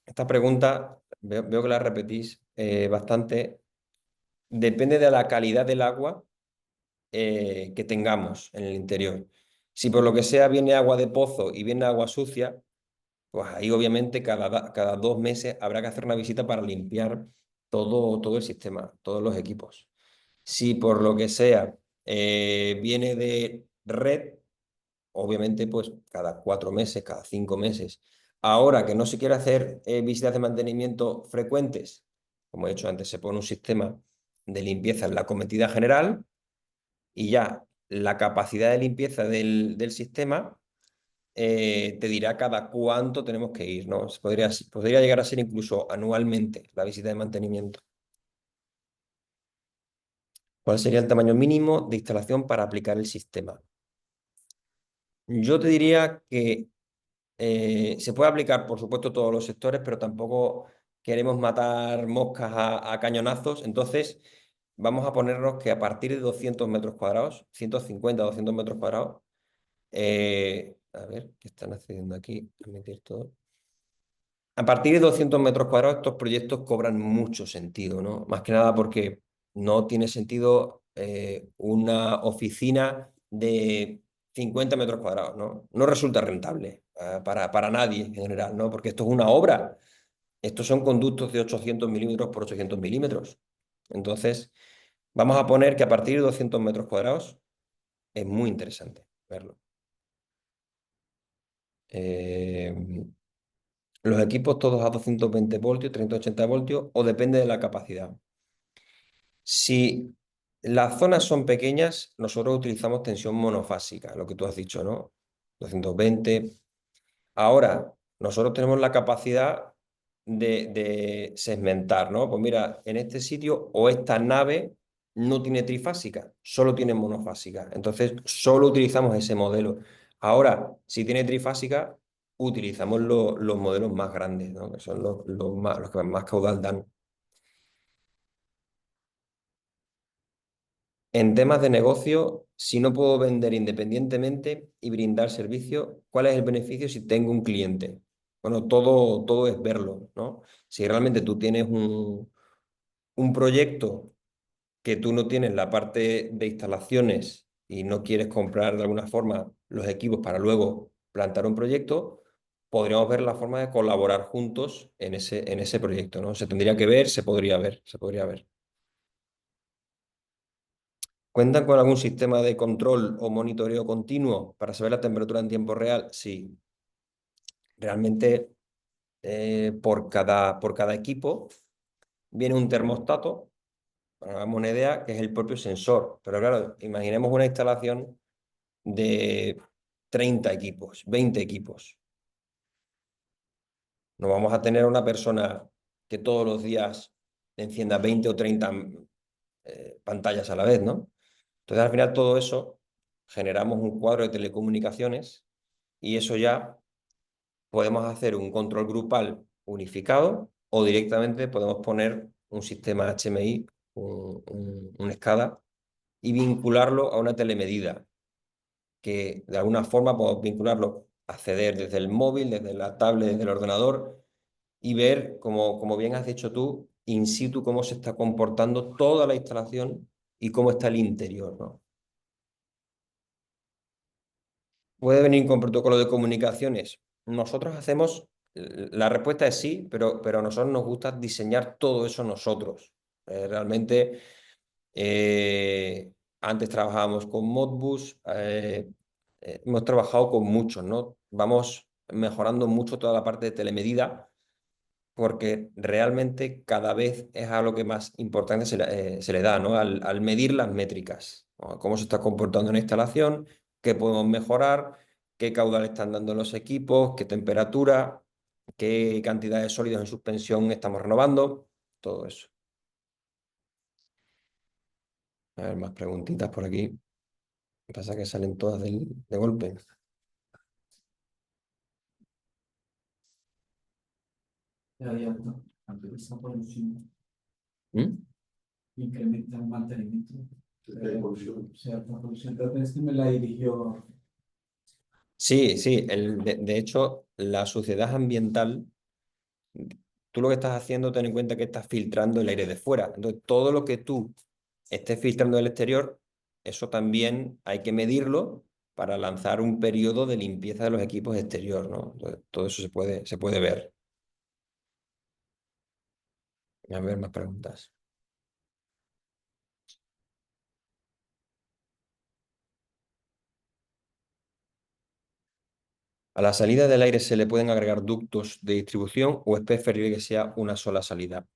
Esta pregunta veo que la repetís bastante. Depende de la calidad del agua que tengamos en el interior. Si por lo que sea viene agua de pozo y viene agua sucia, pues ahí obviamente cada 2 meses habrá que hacer una visita para limpiar todo el sistema, todos los equipos. Si por lo que sea viene de red, obviamente, pues cada 4 meses, cada 5 meses. Ahora que no se quiere hacer visitas de mantenimiento frecuentes, como he dicho antes, se pone un sistema de limpieza en la cometida general y ya la capacidad de limpieza del sistema te dirá cada cuánto tenemos que ir, ¿no? Podría llegar a ser incluso anualmente la visita de mantenimiento. ¿Cuál sería el tamaño mínimo de instalación para aplicar el sistema? Yo te diría que se puede aplicar, por supuesto, a todos los sectores, pero tampoco queremos matar moscas a cañonazos. Entonces, vamos a ponernos que a partir de 200 metros cuadrados, 150, 200 metros cuadrados, A ver, ¿qué están haciendo aquí? Admitir todo. A partir de 200 metros cuadrados, estos proyectos cobran mucho sentido, ¿no? Más que nada porque no tiene sentido una oficina de 50 metros cuadrados, ¿no? No resulta rentable para nadie en general, ¿no? Porque esto es una obra. Estos son conductos de 800 milímetros por 800 milímetros. Entonces, vamos a poner que a partir de 200 metros cuadrados es muy interesante verlo. Eh, los equipos todos a 220 voltios, 380 voltios, o depende de la capacidad. Si las zonas son pequeñas, nosotros utilizamos tensión monofásica, lo que tú has dicho, ¿no? 220. Ahora, nosotros tenemos la capacidad de segmentar, ¿no? Pues mira, en este sitio o esta nave no tiene trifásica, solo tiene monofásica. Entonces, solo utilizamos ese modelo. Ahora, si tiene trifásica, utilizamos los modelos más grandes, ¿no? Que son los que más caudal dan. En temas de negocio, si no puedo vender independientemente y brindar servicio, ¿cuál es el beneficio si tengo un cliente? Bueno, todo es verlo, ¿no? Si realmente tú tienes un proyecto que tú no tienes la parte de instalaciones y no quieres comprar de alguna forma los equipos para luego plantar un proyecto, podríamos ver la forma de colaborar juntos en ese proyecto, ¿no? Se tendría que ver, se podría ver, se podría ver. ¿Cuentan con algún sistema de control o monitoreo continuo para saber la temperatura en tiempo real? Sí. Realmente por cada equipo viene un termostato, para que hagamos una idea, que es el propio sensor. Pero claro, imaginemos una instalación de 30 equipos, 20 equipos. No vamos a tener una persona que todos los días encienda 20 o 30 pantallas a la vez, ¿no? Entonces, al final, todo eso generamos un cuadro de telecomunicaciones y eso ya podemos hacer un control grupal unificado o directamente podemos poner un sistema HMI, un SCADA, y vincularlo a una telemedida, que de alguna forma podemos vincularlo, acceder desde el móvil, desde la tablet, desde el ordenador y ver, como bien has dicho tú, in situ cómo se está comportando toda la instalación y cómo está el interior, ¿no? ¿Puede venir con protocolo de comunicaciones? Nosotros hacemos, la respuesta es sí, pero a nosotros nos gusta diseñar todo eso nosotros. Realmente, antes trabajábamos con Modbus, hemos trabajado con muchos, ¿no? Vamos mejorando mucho toda la parte de telemedida porque realmente cada vez es a lo que más importancia se le da, ¿no? Al medir las métricas, ¿no? Cómo se está comportando una instalación, qué podemos mejorar, qué caudal están dando los equipos, qué temperatura, qué cantidad de sólidos en suspensión estamos renovando, todo eso. A ver, más preguntitas por aquí. Pasa que salen todas de golpe. Ya, ya, no. Antes esa producción ¿Mm? incrementa el mantenimiento. O sea, la producción creo que me la dirigió. Sí, sí. De hecho, la suciedad ambiental. Tú lo que estás haciendo, ten en cuenta que estás filtrando el aire de fuera. Entonces, todo lo que tú estés filtrando del exterior, eso también hay que medirlo para lanzar un periodo de limpieza de los equipos exterior, ¿no? Entonces, todo eso se puede ver. A ver, más preguntas. ¿A la salida del aire se le pueden agregar ductos de distribución o es preferible que sea una sola salida?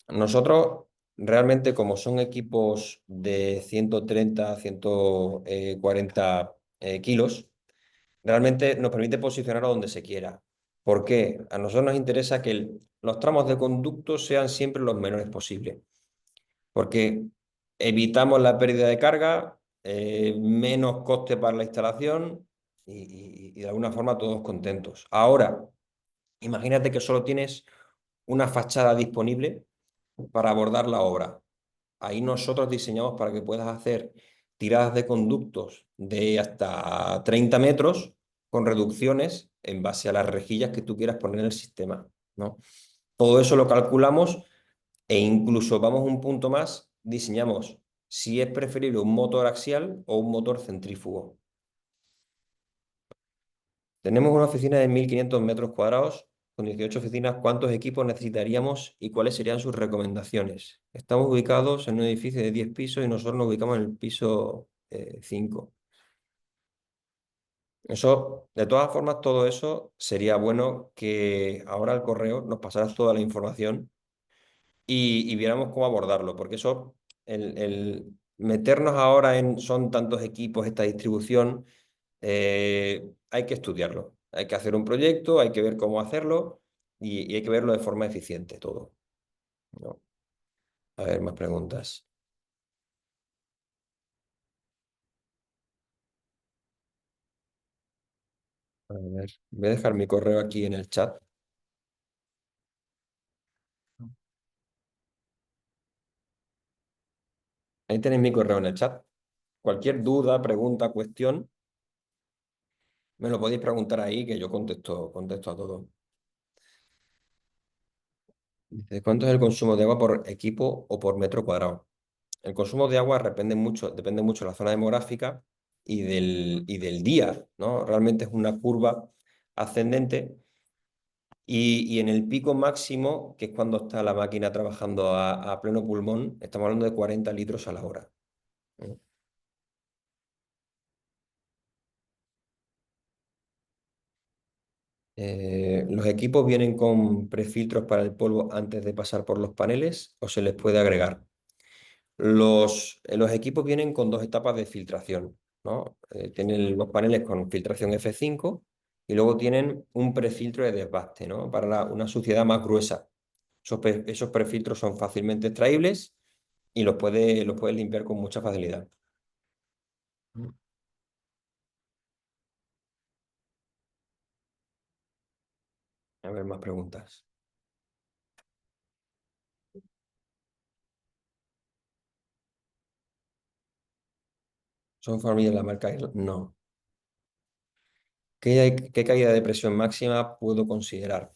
Nosotros realmente, como son equipos de 130 a 140 kilos, realmente nos permite posicionarlo donde se quiera. ¿Por qué? A nosotros nos interesa que los tramos de conducto sean siempre los menores posibles, porque evitamos la pérdida de carga, menos coste para la instalación y de alguna forma todos contentos. Ahora, imagínate que solo tienes una fachada disponible para abordar la obra. Ahí nosotros diseñamos para que puedas hacer tiradas de conductos de hasta 30 metros con reducciones en base a las rejillas que tú quieras poner en el sistema, ¿no? Todo eso lo calculamos e incluso vamos un punto más, diseñamos si es preferible un motor axial o un motor centrífugo. Tenemos una oficina de 1.500 metros cuadrados con 18 oficinas. ¿Cuántos equipos necesitaríamos y cuáles serían sus recomendaciones? Estamos ubicados en un edificio de 10 pisos y nosotros nos ubicamos en el piso 5. Eso, de todas formas, todo eso sería bueno que ahora al correo nos pasaras toda la información y viéramos cómo abordarlo, porque eso, el meternos ahora en son tantos equipos, esta distribución, hay que estudiarlo. Hay que hacer un proyecto, hay que ver cómo hacerlo y hay que verlo de forma eficiente todo, ¿no? A ver, más preguntas. A ver, voy a dejar mi correo aquí en el chat. Ahí tenéis mi correo en el chat. Cualquier duda, pregunta, cuestión, me lo podéis preguntar ahí que yo contesto a todo. Dice, ¿cuánto es el consumo de agua por equipo o por metro cuadrado? El consumo de agua depende mucho de la zona demográfica y del día, ¿no? Realmente es una curva ascendente y en el pico máximo, que es cuando está la máquina trabajando a pleno pulmón, estamos hablando de 40 litros a la hora, ¿no? ¿Los equipos vienen con prefiltros para el polvo antes de pasar por los paneles o se les puede agregar? Los equipos vienen con dos etapas de filtración, ¿no? Tienen los paneles con filtración F5 y luego tienen un prefiltro de desbaste, ¿no? Para una suciedad más gruesa. Esos prefiltros son fácilmente extraíbles y los puedes limpiar con mucha facilidad. A ver, más preguntas. ¿Son familias de la marca Irla? No. ¿Qué caída de presión máxima puedo considerar?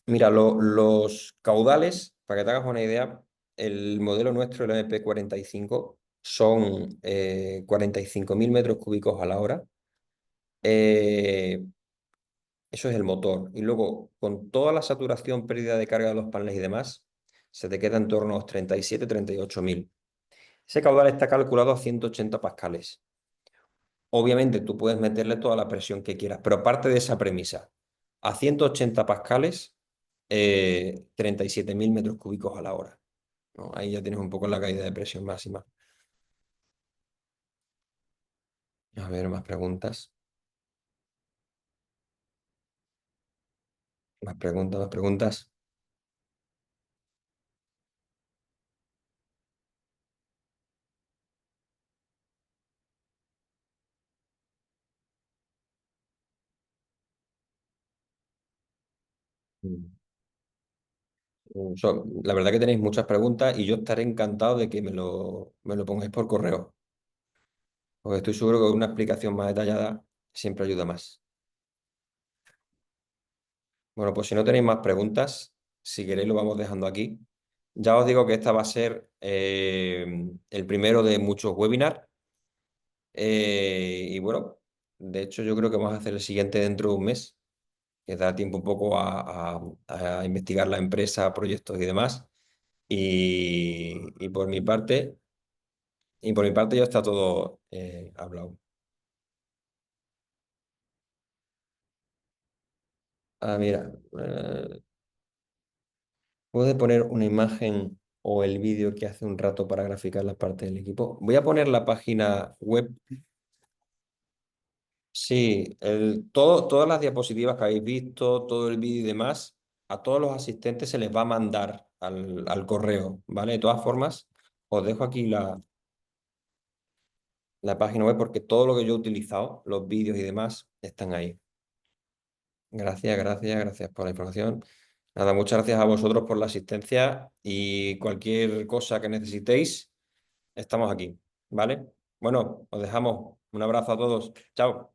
Mira, los caudales, para que te hagas una idea, el modelo nuestro, el MP45, son 45.000 metros cúbicos a la hora. Eh, Eso es el motor. Y luego, con toda la saturación, pérdida de carga de los paneles y demás, se te queda en torno a los 37.000, 38.000. Ese caudal está calculado a 180 pascales. Obviamente tú puedes meterle toda la presión que quieras, pero parte de esa premisa. A 180 pascales, 37.000 metros cúbicos a la hora, ¿no? Ahí ya tienes un poco la caída de presión máxima. A ver, más preguntas. Más preguntas, más preguntas. Mm. La verdad que tenéis muchas preguntas y yo estaré encantado de que me lo pongáis por correo, porque estoy seguro que una explicación más detallada siempre ayuda más. Bueno, pues si no tenéis más preguntas, si queréis lo vamos dejando aquí. Ya os digo que esta va a ser el primero de muchos webinars. Y bueno, de hecho yo creo que vamos a hacer el siguiente dentro de un mes, que da tiempo un poco a investigar la empresa, proyectos y demás. Y, y por mi parte, y por mi parte ya está todo hablado. Ah, mira, puede poner una imagen o el vídeo que hace un rato para graficar las partes del equipo. Voy a poner la página web. Sí, todas las diapositivas que habéis visto, todo el vídeo y demás, a todos los asistentes se les va a mandar al correo, ¿vale? De todas formas, os dejo aquí la página web porque todo lo que yo he utilizado, los vídeos y demás, están ahí. Gracias, gracias, gracias por la información. Nada, muchas gracias a vosotros por la asistencia y cualquier cosa que necesitéis, estamos aquí. ¿vale? Bueno, os dejamos. Un abrazo a todos. Chao.